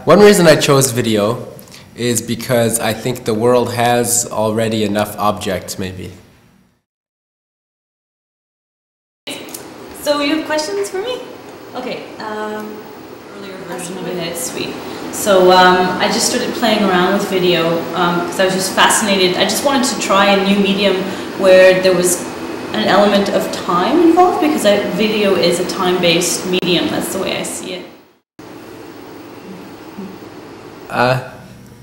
One reason I chose video is because I think the world has already enough objects, maybe. So you have questions for me? Okay, earlier version of Edit Suite. So I just started playing around with video because I was just fascinated. I just wanted to try a new medium where there was an element of time involved because video is a time-based medium. That's the way I see it.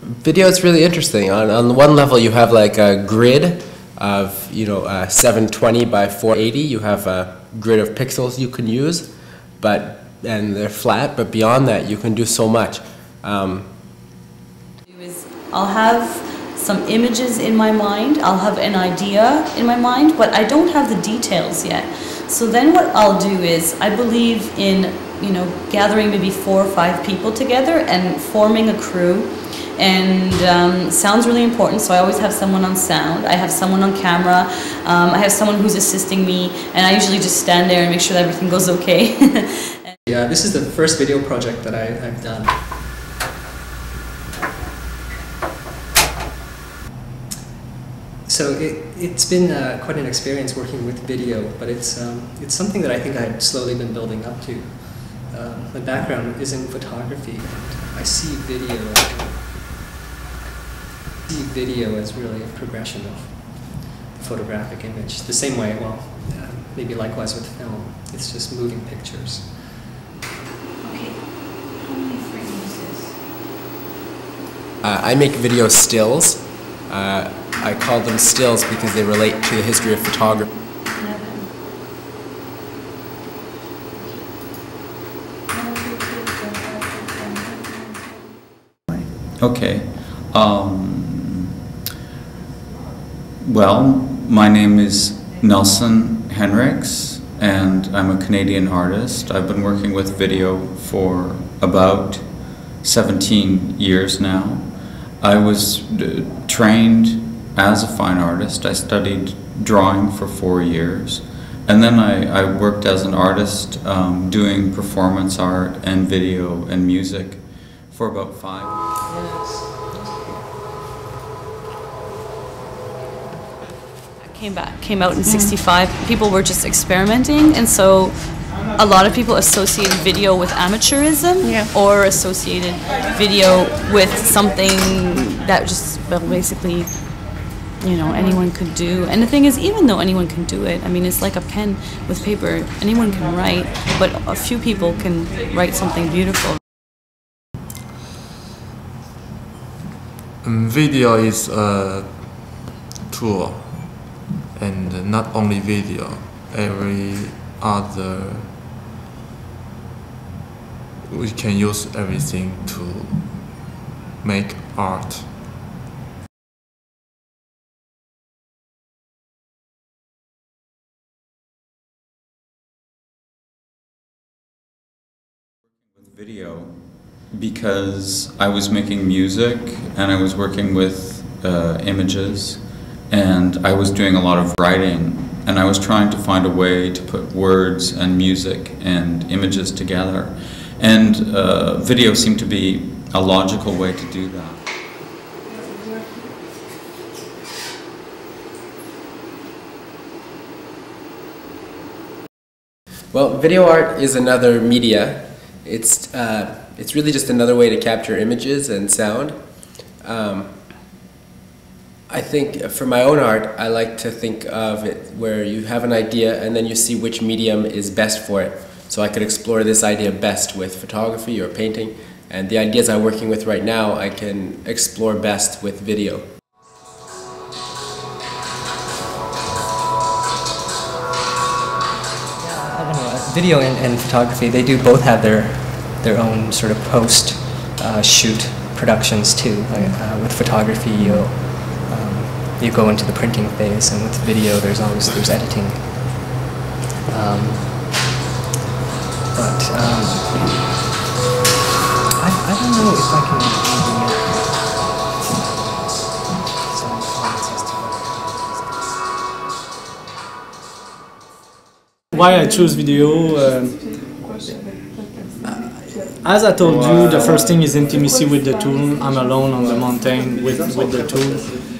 Video is really interesting. On one level, you have like a grid of 720 by 480. You have a grid of pixels you can use, and they're flat. But beyond that, you can do so much. I'll have some images in my mind. I'll have an idea in my mind, but I don't have the details yet. So then, what I'll do is I believe in gathering maybe 4 or 5 people together and forming a crew. And sound's really important, so I always have someone on sound. I have someone on camera. I have someone who's assisting me, and I usually just stand there and make sure that everything goes okay. Yeah, this is the first video project that I've done. So it's been quite an experience working with video, but it's something that I think I've slowly been building up to. My background is in photography, and I see video as really a progression of the photographic image. The same way, well, maybe likewise with film. It's just moving pictures. Okay, how many frames is this? I make video stills. I call them stills because they relate to the history of photography. Okay. Well, my name is Nelson Henriks, and I'm a Canadian artist. I've been working with video for about 17 years now. I was trained as a fine artist. I studied drawing for 4 years, and then I worked as an artist doing performance art and video and music for about 5 years. Came out in '65. People were just experimenting, and so a lot of people associated video with amateurism, or associated video with something that just basically anyone could do. And the thing is, even though anyone can do it, I mean, it's like a pen with paper. Anyone can write, but a few people can write something beautiful. Video is a tool, and not only video, every other, we can use everything to make art. With video, because I was making music and I was working with images, and I was doing a lot of writing, and I was trying to find a way to put words and music and images together, and video seemed to be a logical way to do that. Well, video art is another media. It's really just another way to capture images and sound. I think for my own art, I like to think of it where you have an idea and then you see which medium is best for it. So I could explore this idea best with photography or painting, and the ideas I'm working with right now I can explore best with video. Video and photography, they do both have their own sort of post-shoot productions too. With photography, you go into the printing phase, and with video, there's editing. I don't know if I can some comments as to why I choose video. As I told you, the first thing is intimacy with the tool. I'm alone on the mountain with the tool.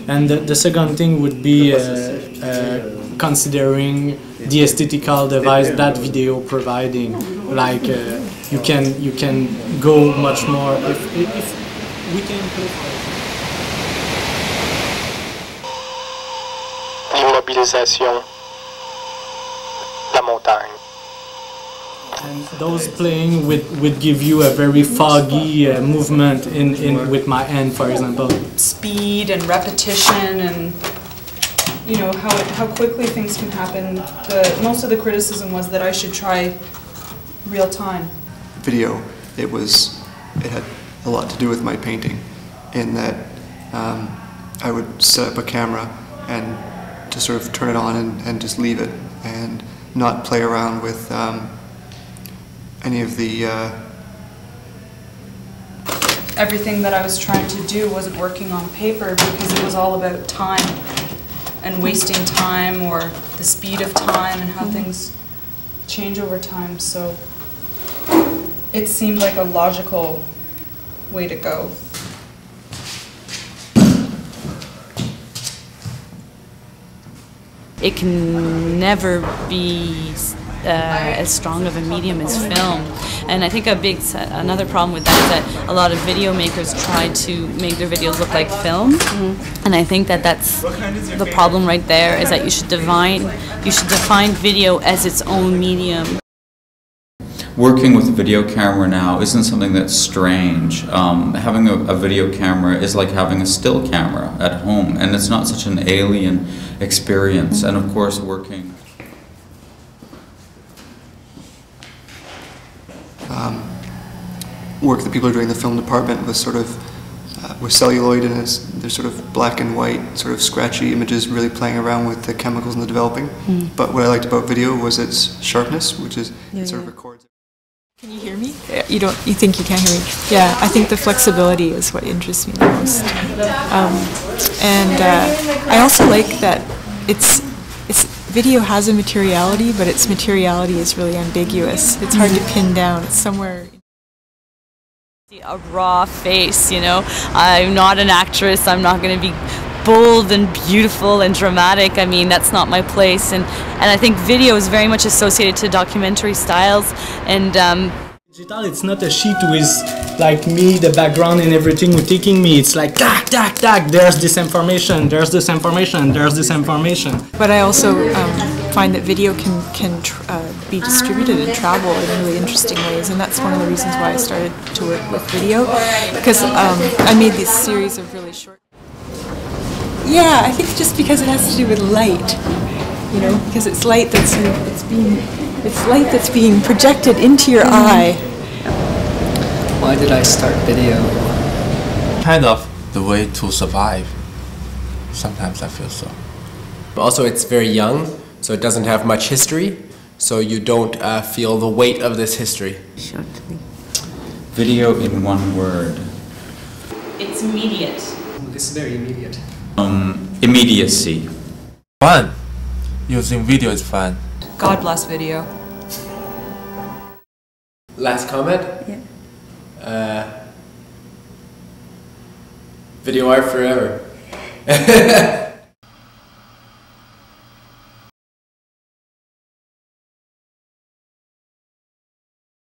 And the second thing would be considering the aesthetical device that video providing. Like you can go much more if we can play. L'immobilisation, la montagne. And those playing would give you a very foggy movement in with my hand, for example. Speed and repetition, and you know how quickly things can happen. Most of the criticism was that I should try real time. Video, it had a lot to do with my painting, in that I would set up a camera and just sort of turn it on and just leave it and not play around with any of the everything that I was trying to do wasn't working on paper because it was all about time and wasting time, or the speed of time and how things change over time. So it seemed like a logical way to go. It can never be as strong of a medium as film, and I think another problem with that is that a lot of video makers try to make their videos look like film, and I think that that's the problem right there, is that you should define video as its own medium. Working with a video camera now isn't something that's strange. Having a video camera is like having a still camera at home, and it's not such an alien experience. And of course, working work that people are doing in the film department was sort of with celluloid, and there's sort of black and white, sort of scratchy images, really playing around with the chemicals in the developing. But what I liked about video was its sharpness, which is it sort of records. Can you hear me? You think you can't hear me? Yeah, I think the flexibility is what interests me the most. I also like that video has a materiality, but its materiality is really ambiguous. It's hard to pin down. It's somewhere. A raw face, you know. I'm not an actress. I'm not going to be bold and beautiful and dramatic. I mean, that's not my place. And I think video is very much associated to documentary styles. And digital, it's not a sheet with like me, the background and everything taking me. It's like tack, tack, tack. There's this information. There's this information. There's this information. But I also find that video can be distributed and travel in really interesting ways, and that's one of the reasons why I started to work with video, because I made this series of really short. Yeah, I think just because it has to do with light, you know, because it's light that's being projected into your eye. Why did I start video? Kind of the way to survive. Sometimes I feel so. Also, it's very young, so it doesn't have much history, so you don't feel the weight of this history. video in one word. It's immediate. It's very immediate. Immediacy. Fun. Using video is fun. God bless video. Last comment? Yeah. Video art forever.